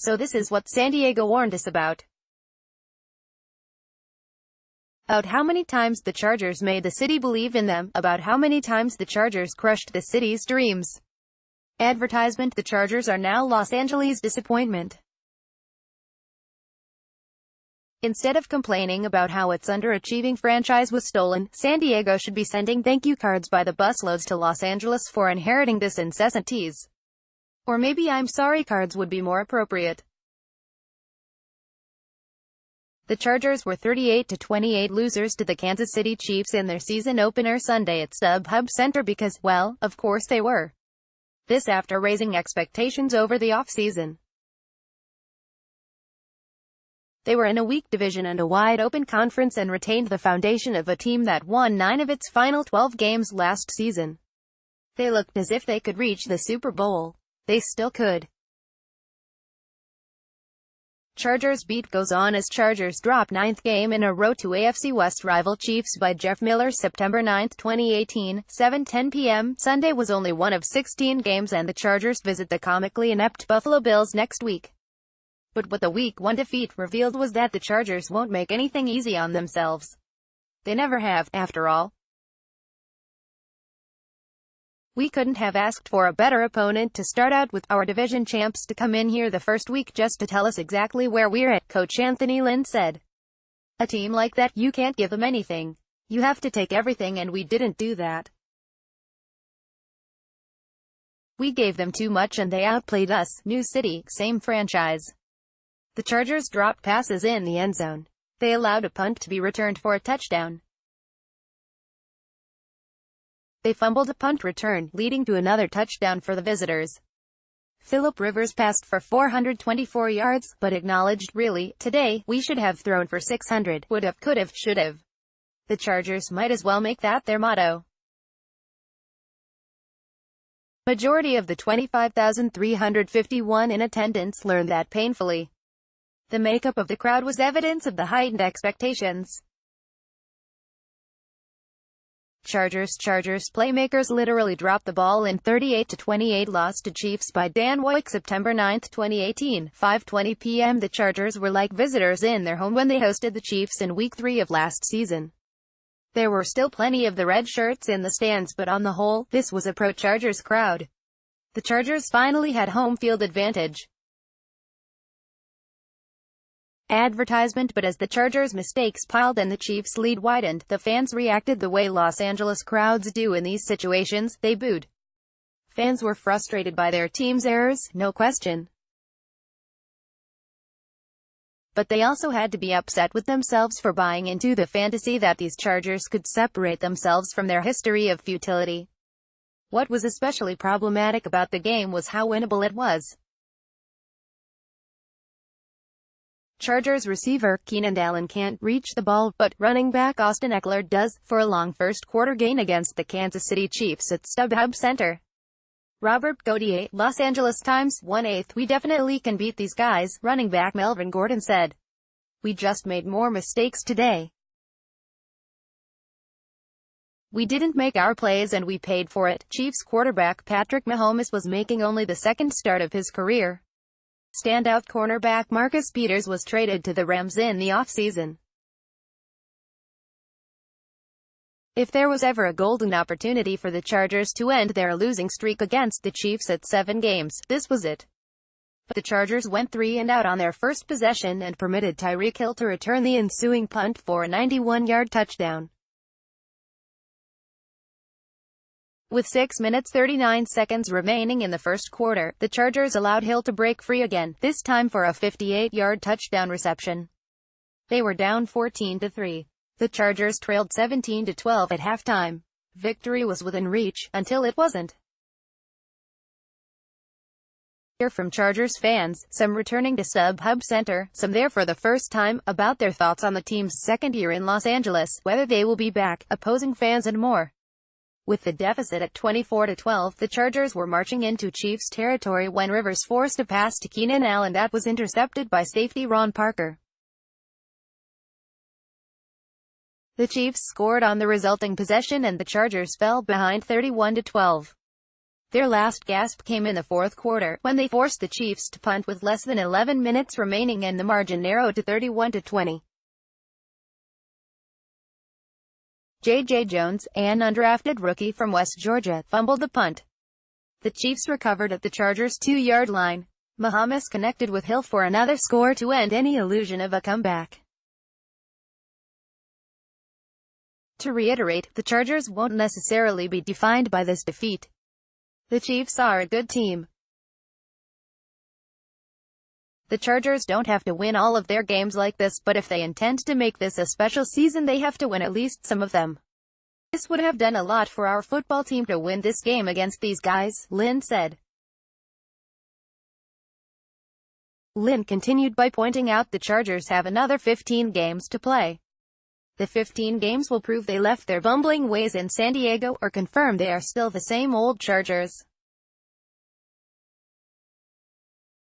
So this is what San Diego warned us about. About how many times the Chargers made the city believe in them, about how many times the Chargers crushed the city's dreams. Advertisement: the Chargers are now Los Angeles' disappointment. Instead of complaining about how its underachieving franchise was stolen, San Diego should be sending thank you cards by the busloads to Los Angeles for inheriting this incessant tease. Or maybe I'm sorry cards would be more appropriate. The Chargers were 38-28 losers to the Kansas City Chiefs in their season opener Sunday at StubHub Center because, well, of course they were. This after raising expectations over the offseason. They were in a weak division and a wide-open conference and retained the foundation of a team that won 9 of its final 12 games last season. They looked as if they could reach the Super Bowl. They still could. Chargers beat goes on as Chargers drop 9th game in a row to AFC West rival Chiefs by Jeff Miller September 9, 2018, 7:10 p.m. Sunday was only one of 16 games and the Chargers visit the comically inept Buffalo Bills next week. But what the Week 1 defeat revealed was that the Chargers won't make anything easy on themselves. They never have, after all. We couldn't have asked for a better opponent to start out with, our division champs to come in here the first week just to tell us exactly where we're at, Coach Anthony Lynn said. A team like that, you can't give them anything. You have to take everything and we didn't do that. We gave them too much and they outplayed us. New city, same franchise. The Chargers dropped passes in the end zone. They allowed a punt to be returned for a touchdown. They fumbled a punt return, leading to another touchdown for the visitors. Philip Rivers passed for 424 yards, but acknowledged, really, today, we should have thrown for 600, would've, could've, should've. The Chargers might as well make that their motto. Majority of the 25,351 in attendance learned that painfully. The makeup of the crowd was evidence of the heightened expectations. Chargers playmakers literally dropped the ball in 38-28 loss to Chiefs by Dan Woik September 9, 2018, 5:20 p.m. The Chargers were like visitors in their home when they hosted the Chiefs in Week 3 of last season. There were still plenty of the red shirts in the stands, but on the whole, this was a pro-Chargers crowd. The Chargers finally had home field advantage. Advertisement: but as the Chargers' mistakes piled and the Chiefs' lead widened, the fans reacted the way Los Angeles crowds do in these situations, they booed. Fans were frustrated by their team's errors, no question. But they also had to be upset with themselves for buying into the fantasy that these Chargers could separate themselves from their history of futility. What was especially problematic about the game was how winnable it was. Chargers receiver Keenan Allen can't reach the ball, but running back Austin Ekeler does, for a long first-quarter gain against the Kansas City Chiefs at StubHub Center. Robert Gautier, Los Angeles Times, 1/8. We definitely can beat these guys, running back Melvin Gordon said. We just made more mistakes today. We didn't make our plays and we paid for it. Chiefs quarterback Patrick Mahomes was making only the second start of his career. Standout cornerback Marcus Peters was traded to the Rams in the offseason. If there was ever a golden opportunity for the Chargers to end their losing streak against the Chiefs at 7 games, this was it. But the Chargers went 3 and out on their first possession and permitted Tyreek Hill to return the ensuing punt for a 91-yard touchdown. With 6 minutes 39 seconds remaining in the first quarter, the Chargers allowed Hill to break free again, this time for a 58-yard touchdown reception. They were down 14-3. The Chargers trailed 17-12 at halftime. Victory was within reach, until it wasn't. Hear from Chargers fans, some returning to StubHub Center, some there for the first time, about their thoughts on the team's second year in Los Angeles, whether they will be back, opposing fans and more. With the deficit at 24-12, the Chargers were marching into Chiefs territory when Rivers forced a pass to Keenan Allen that was intercepted by safety Ron Parker. The Chiefs scored on the resulting possession and the Chargers fell behind 31-12. Their last gasp came in the fourth quarter, when they forced the Chiefs to punt with less than 11 minutes remaining and the margin narrowed to 31-20. J.J. Jones, an undrafted rookie from West Georgia, fumbled the punt. The Chiefs recovered at the Chargers' 2-yard line. Mahomes connected with Hill for another score to end any illusion of a comeback. To reiterate, the Chargers won't necessarily be defined by this defeat. The Chiefs are a good team. The Chargers don't have to win all of their games like this, but if they intend to make this a special season, they have to win at least some of them. This would have done a lot for our football team to win this game against these guys, Lynn said. Lynn continued by pointing out the Chargers have another 15 games to play. The 15 games will prove they left their bumbling ways in San Diego, or confirm they are still the same old Chargers.